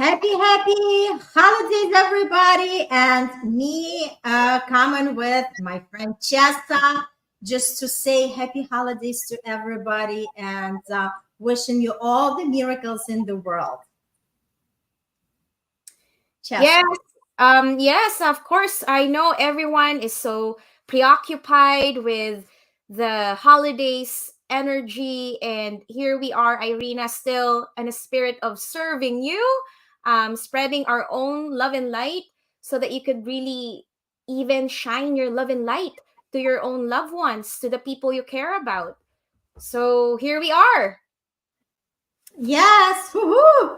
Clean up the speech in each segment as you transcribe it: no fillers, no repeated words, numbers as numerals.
Happy holidays, everybody. And me coming with my friend Chessa just to say happy holidays to everybody and wishing you all the miracles in the world. Yes, Chessa. yes, of course. I know everyone is so preoccupied with the holidays energy, and here we are, Irina, still in a spirit of serving you, spreading our own love and light so that you could really even shine your love and light to your own loved ones, to the people you care about. So here we are. Yes. Woohoo!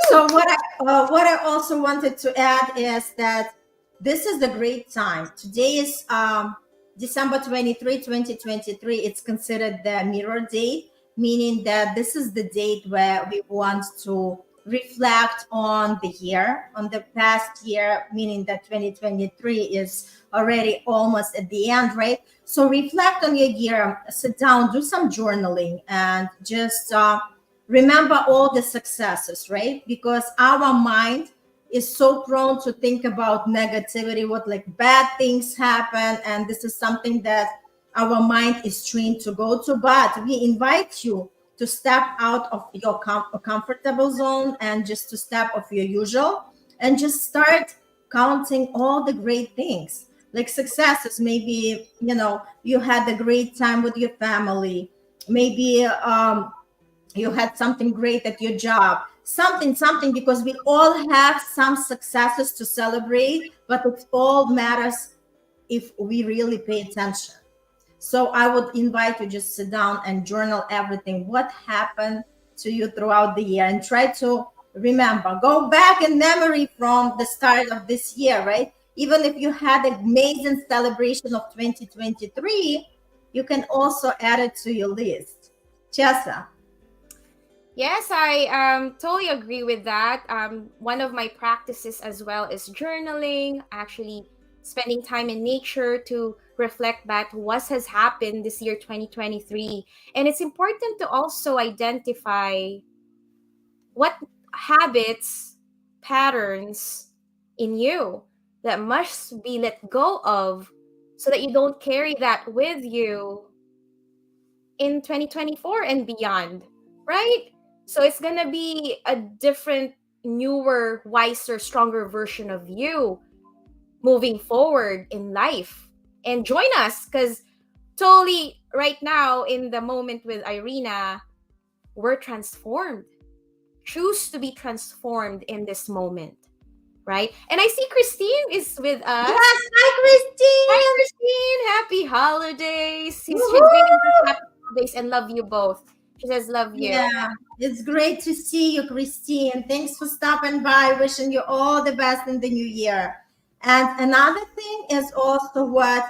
So Woo! what I also wanted to add is that this is the great time. Today is December 23, 2023. It's considered the mirror date, meaning that this is the date where we want to reflect on the year, on the past year, meaning that 2023 is already almost at the end, right? So reflect on your year, sit down, do some journaling, and just remember all the successes, right? Because our mind is so prone to think about negativity, what like bad things happen. And this is something that our mind is trained to go to. But we invite you to step out of your comfortable zone and just to step off your usual and just start counting all the great things like successes. Maybe, you had a great time with your family. Maybe, you had something great at your job, something, because we all have some successes to celebrate, but it all matters if we really pay attention. So I would invite you just sit down and journal everything what happened to you throughout the year and try to remember, go back in memory from the start of this year, right? Even if you had an amazing celebration of 2023, you can also add it to your list. Chessa. Yes, I totally agree with that. One of my practices as well is journaling, actually spending time in nature to reflect back what has happened this year 2023. And it's important to also identify what habits, patterns in you that must be let go of so that you don't carry that with you in 2024 and beyond, right? So it's going to be a different, newer, wiser, stronger version of you moving forward in life. And join us because totally right now in the moment with Irina, we're transformed. Choose to be transformed in this moment, right? And I see Christine is with us. Yes, hi, Hi, Christine. Christine. Happy holidays. She's greeting us Woohoo! happy holidays and love you both. She says, love you. Yeah, it's great to see you, Christine. Thanks for stopping by. Wishing you all the best in the new year. And another thing is also what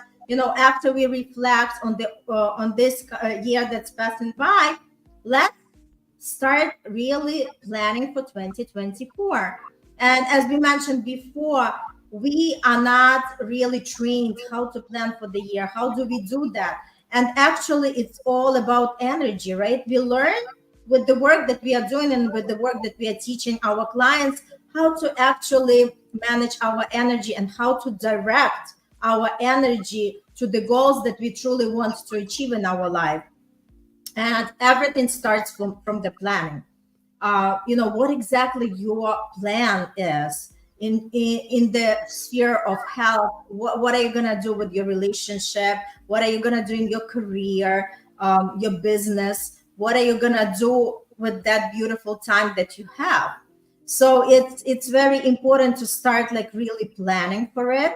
after we reflect on the on this year that's passing by, let's start really planning for 2024. And as we mentioned before, we are not really trained how to plan for the year. How do we do that? And actually, it's all about energy, right? We learn with the work that we are doing and with the work that we are teaching our clients how to actually manage our energy and how to direct our energy to the goals that we truly want to achieve in our life. And everything starts from the planning. What exactly your plan is in the sphere of health. What are you going to do with your relationship? What are you going to do in your career, your business? What are you going to do with that beautiful time that you have? So it's very important to start like really planning for it.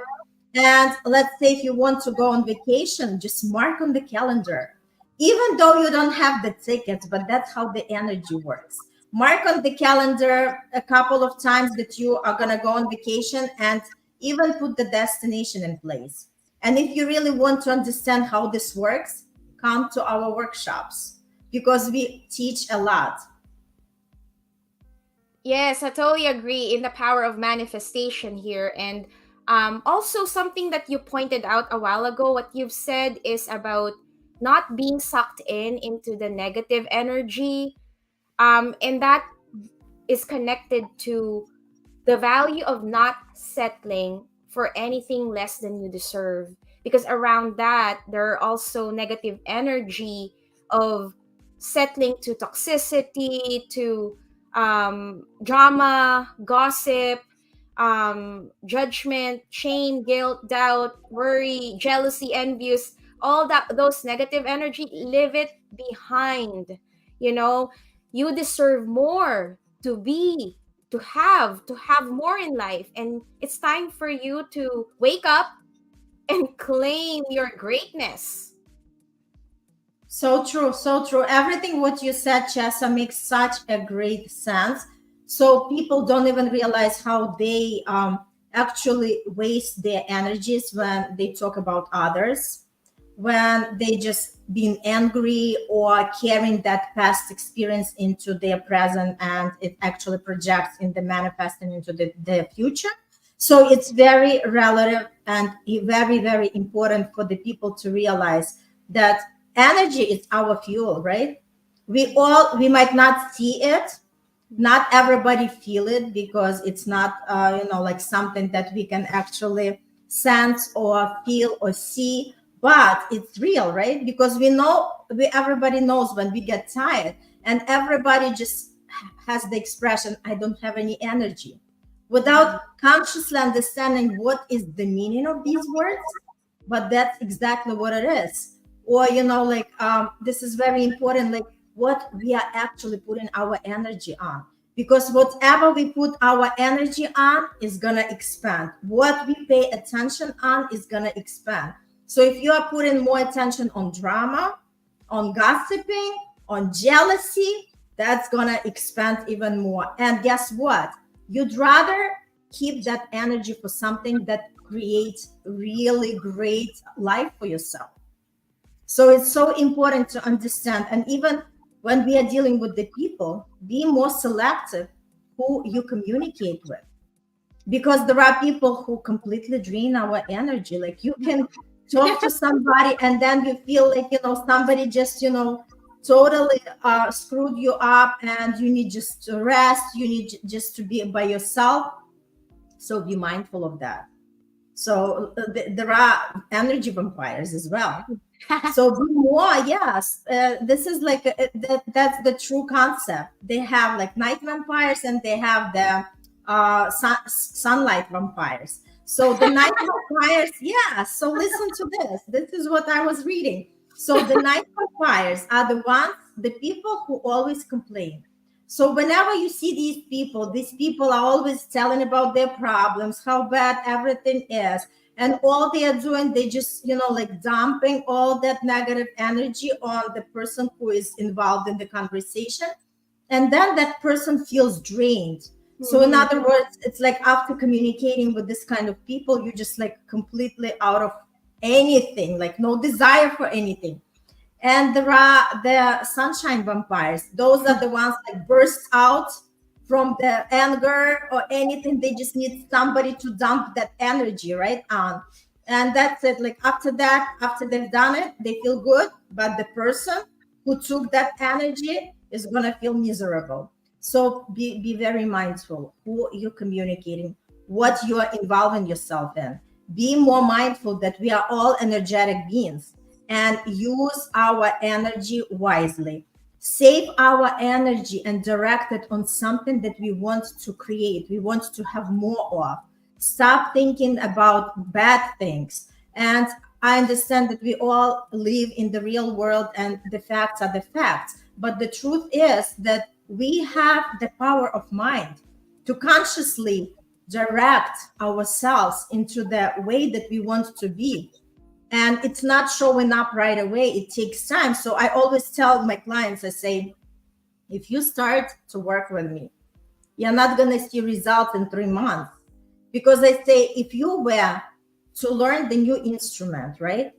And let's say if you want to go on vacation, just mark on the calendar, even though you don't have the tickets, but that's how the energy works. Mark on the calendar a couple of times that you are going to go on vacation and even put the destination in place. And if you really want to understand how this works, come to our workshops because we teach a lot. Yes, I totally agree in the power of manifestation here. And also, something that you pointed out a while ago, what you've said is about not being sucked into the negative energy. And that is connected to the value of not settling for anything less than you deserve, because around that there are also negative energy of settling to toxicity, to drama, gossip, judgment, shame, guilt, doubt, worry, jealousy, envious, all that, those negative energy, leave it behind. You know, you deserve more, to be, to have more in life, and it's time for you to wake up and claim your greatness. So true, so true. Everything what you said, Chessa, makes such a great sense. So people don't even realize how they actually waste their energies when they talk about others, when they just being angry or carrying that past experience into their present, and it actually projects in the manifesting into the future. So it's very relative and very, very important for the people to realize that energy is our fuel, right? We might not see it, not everybody feel it, because it's not like something that we can actually sense or feel or see, but it's real, right? Because everybody knows when we get tired, and everybody just has the expression, I don't have any energy, without consciously understanding what is the meaning of these words. But that's exactly what it is. Or this is very important, like what we are actually putting our energy on, because whatever we put our energy on is going to expand. What we pay attention on is going to expand. So if you are putting more attention on drama, on gossiping, on jealousy, that's going to expand even more. And guess what? You'd rather keep that energy for something that creates really great life for yourself. So it's so important to understand. And even when we are dealing with the people, be more selective who you communicate with, because there are people who completely drain our energy. Like you can talk to somebody and then you feel like, somebody just, totally screwed you up, and you need just to rest. You need just to be by yourself. So be mindful of that. So there are energy vampires as well. So be more, yes. This is like that's the true concept. They have like night vampires, and they have the sunlight vampires. So the night vampires, yeah. So listen to this. This is what I was reading. So the night vampires are the people who always complain. So whenever you see these people are always telling about their problems, how bad everything is. And all they are doing, they just, like dumping all that negative energy on the person who is involved in the conversation. And then that person feels drained. Mm-hmm. So in other words, it's like after communicating with this kind of people, you're just like completely out of anything, like no desire for anything. And there are the sunshine vampires. Those are the ones that burst out from the anger or anything. They just need somebody to dump that energy right on. And that's it. Like after that, after they've done it, they feel good. But the person who took that energy is going to feel miserable. So be very mindful who you're communicating, what you are involving yourself in. Be more mindful that we are all energetic beings, and use our energy wisely. Save our energy and direct it on something that we want to create, we want to have more of. Stop thinking about bad things. And I understand that we all live in the real world and the facts are the facts. But the truth is that we have the power of mind to consciously direct ourselves into the way that we want to be. And it's not showing up right away. It takes time. So I always tell my clients, I say, if you start to work with me, you're not going to see results in 3 months. Because I say, if you were to learn the new instrument, right?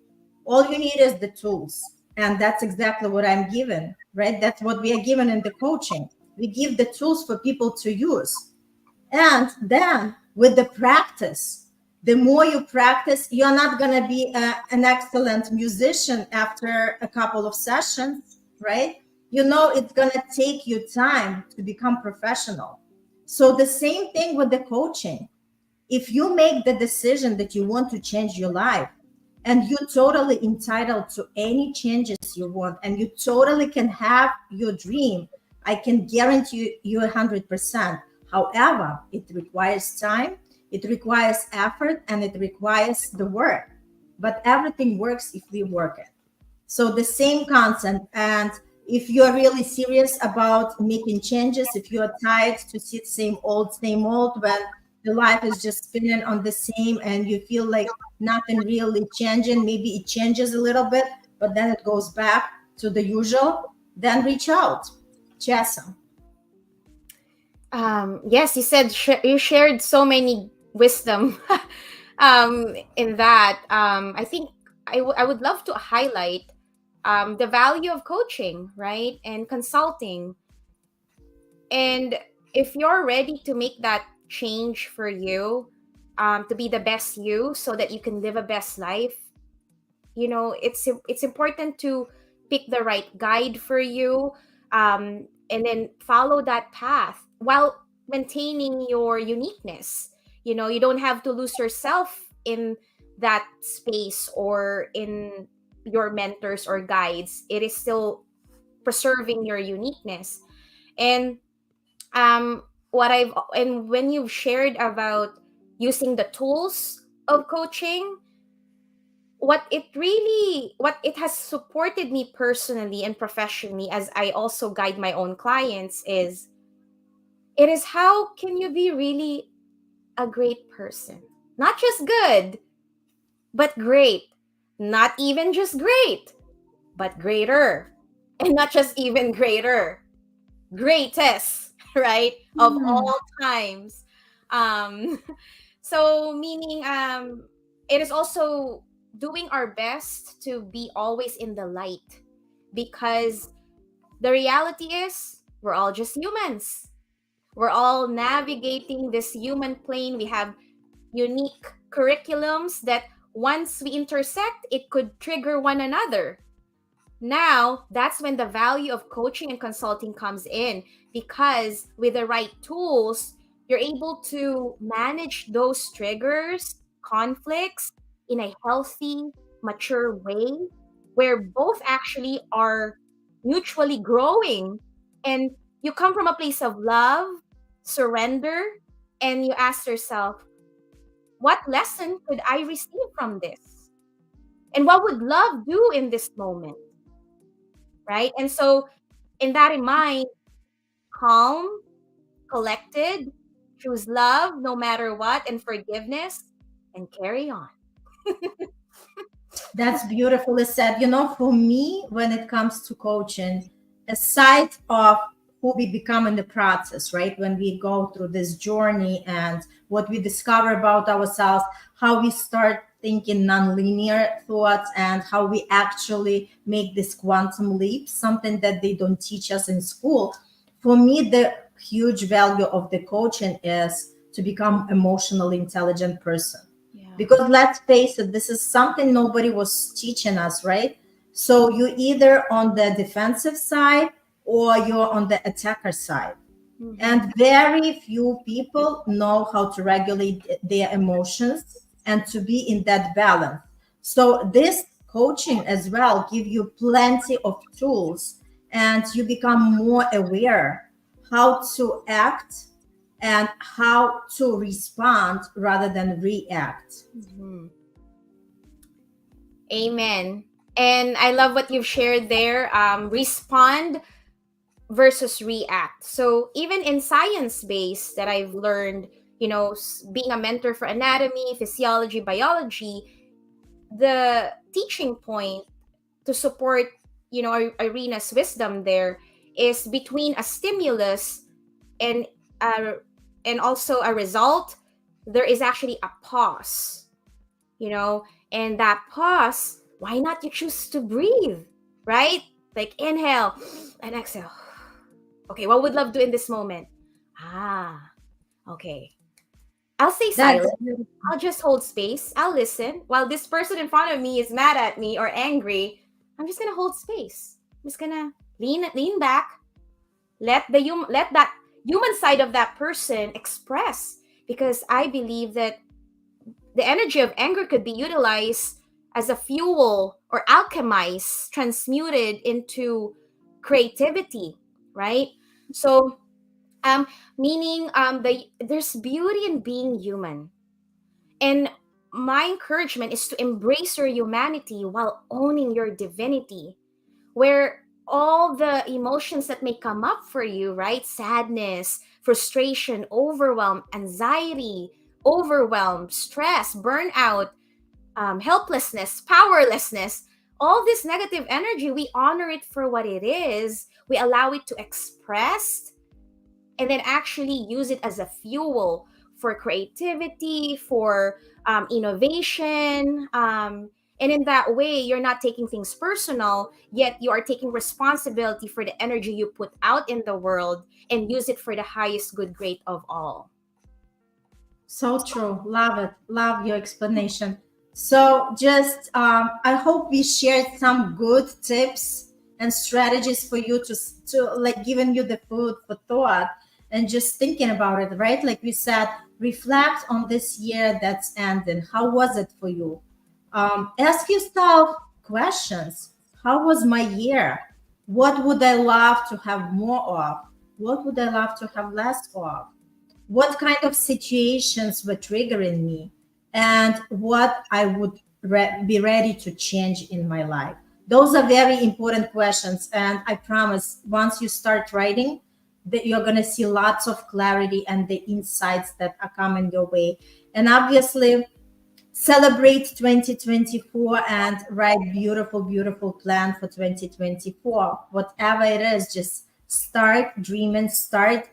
All you need is the tools. And that's exactly what I'm given, right? That's what we are given in the coaching. We give the tools for people to use. And then with the practice, the more you practice, you're not going to be an excellent musician after a couple of sessions, right? It's going to take you time to become professional. So the same thing with the coaching. If you make the decision that you want to change your life, and you're totally entitled to any changes you want, and you totally can have your dream, I can guarantee you 100%. However, it requires time, it requires effort, and it requires the work. But everything works if we work it. So the same concept. And if you're really serious about making changes, if you're tired to see the same old, when the life is just spinning on the same and you feel like nothing really changing, maybe it changes a little bit, but then it goes back to the usual, then reach out. Chessa. Yes, you said you shared so many wisdom in that. I think I would love to highlight the value of coaching, right? And consulting. And if you're ready to make that change for you, to be the best you so that you can live a best life, it's important to pick the right guide for you, and then follow that path while maintaining your uniqueness. You don't have to lose yourself in that space or in your mentors or guides. It is still preserving your uniqueness. And what I've and when you've shared about using the tools of coaching, what it has supported me personally and professionally, as I also guide my own clients, is it is how can you be really a great person, not just good but great, not even just great but greater, and not just even greater, greatest, right, of all times. um so meaning, it is also doing our best to be always in the light, because the reality is we're all just humans. We're all navigating this human plane. We have unique curriculums that once we intersect, it could trigger one another. Now, that's when the value of coaching and consulting comes in, because with the right tools, you're able to manage those triggers, conflicts in a healthy, mature way where both actually are mutually growing. And you come from a place of love, surrender, and you ask yourself, what lesson could I receive from this? And what would love do in this moment? Right? And so, in that in mind, calm, collected, choose love no matter what, and forgiveness, and carry on. That's beautifully said. For me, when it comes to coaching, aside of who we become in the process, right? When we go through this journey and what we discover about ourselves, how we start thinking nonlinear thoughts, and how we actually make this quantum leap, something that they don't teach us in school. For me, the huge value of the coaching is to become emotionally intelligent person. Because let's face it, this is something nobody was teaching us, right? So you're either on the defensive side or you're on the attacker side. And very few people know how to regulate their emotions and to be in that balance. So this coaching as well give you plenty of tools, and you become more aware how to act and how to respond rather than react. Amen. And I love what you've shared there. Respond versus react. So even in science base that I've learned, being a mentor for anatomy, physiology, biology, the teaching point to support, Irina's wisdom there is between a stimulus and also a result, there is actually a pause, and that pause, why not you choose to breathe, right? Like inhale and exhale. Okay, what would love do in this moment? Okay. I'll stay silent. I'll just hold space. I'll listen. While this person in front of me is mad at me or angry, I'm just gonna hold space. I'm just gonna lean back. Let that human side of that person express, because I believe that the energy of anger could be utilized as a fuel or alchemized, transmuted into creativity, right? So, um, meaning there's beauty in being human. And my encouragement is to embrace your humanity while owning your divinity, where all the emotions that may come up for you, right? Sadness, frustration, overwhelm, anxiety, overwhelm, stress, burnout, helplessness, powerlessness, all this negative energy, we honor it for what it is. We allow it to express, and then actually use it as a fuel for creativity, for innovation. And in that way, you're not taking things personal, yet you are taking responsibility for the energy you put out in the world and use it for the highest good great of all. So true. Love it. Love your explanation. So just I hope we shared some good tips and strategies for you to like giving you the food for thought and just thinking about it, right? Like we said, reflect on this year that's ending. How was it for you? Ask yourself questions. How was my year? What would I love to have more of? What would I love to have less of? What kind of situations were triggering me, and what I would be ready to change in my life. Those are very important questions. And I promise, once you start writing, that you're going to see lots of clarity and the insights that are coming your way. And obviously, celebrate 2024 and write beautiful, beautiful plan for 2024. Whatever it is, just start dreaming, start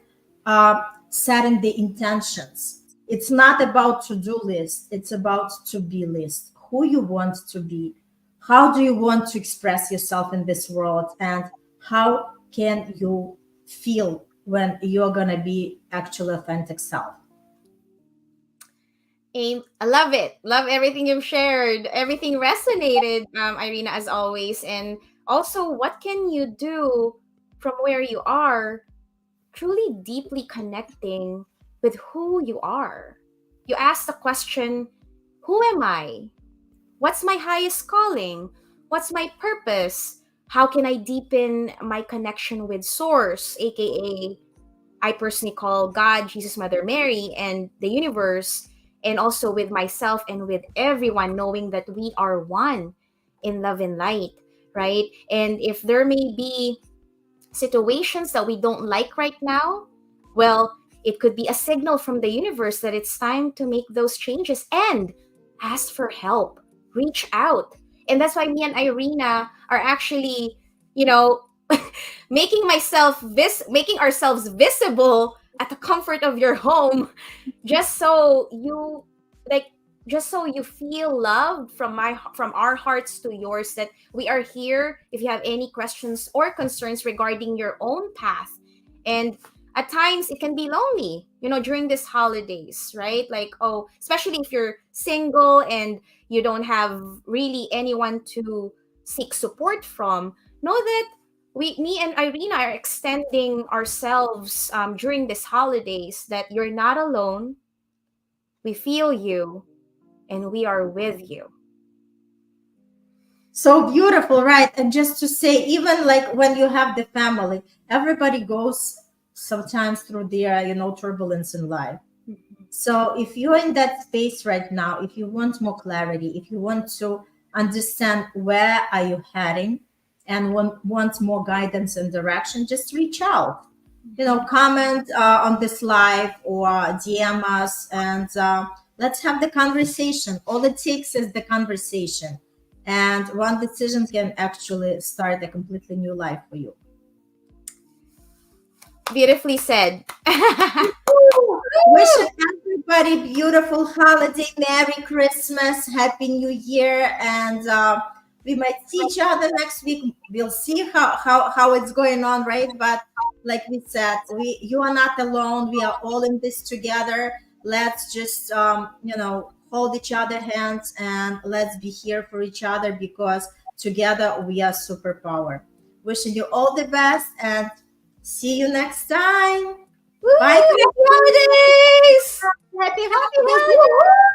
uh, setting the intentions. It's not about to-do list, it's about to-be list. Who you want to be, how do you want to express yourself in this world, and how can you feel when you're going to be actual authentic self. I love it. Love everything you've shared. Everything resonated, Irina, as always. And also, what can you do from where you are, truly deeply connecting with who you are? You ask the question, who am I? What's my highest calling? What's my purpose? How can I deepen my connection with Source, aka I personally call God, Jesus, Mother Mary, and the universe, and also with myself and with everyone, knowing that we are one in love and light, right? And if there may be situations that we don't like right now, well, it could be a signal from the universe that it's time to make those changes and ask for help, reach out. And that's why me and Irina are actually, you know, making ourselves visible at the comfort of your home, just so you like just so you feel loved from our hearts to yours, that we are here if you have any questions or concerns regarding your own path. And at times it can be lonely, during these holidays, right? Like, oh, especially if you're single and you don't have really anyone to seek support from. Know that me and Irina are extending ourselves during these holidays, that you're not alone. We feel you and we are with you. So beautiful, right? And just to say, even like when you have the family, everybody goes sometimes through their, turbulence in life. So if you're in that space right now, if you want more clarity, if you want to understand where are you heading and want more guidance and direction, just reach out. Comment on this live or DM us, and let's have the conversation. All it takes is the conversation. And one decision can actually start a completely new life for you. Beautifully said. Wishing everybody beautiful holiday, Merry Christmas, Happy New Year, and we might see each other next week. We'll see how it's going on, right? But like we said, you are not alone. We are all in this together. Let's just hold each other hands and let's be here for each other, because together we are superpower. Wishing you all the best and see you next time. Bye. Happy holidays! Happy Happy holidays. holidays!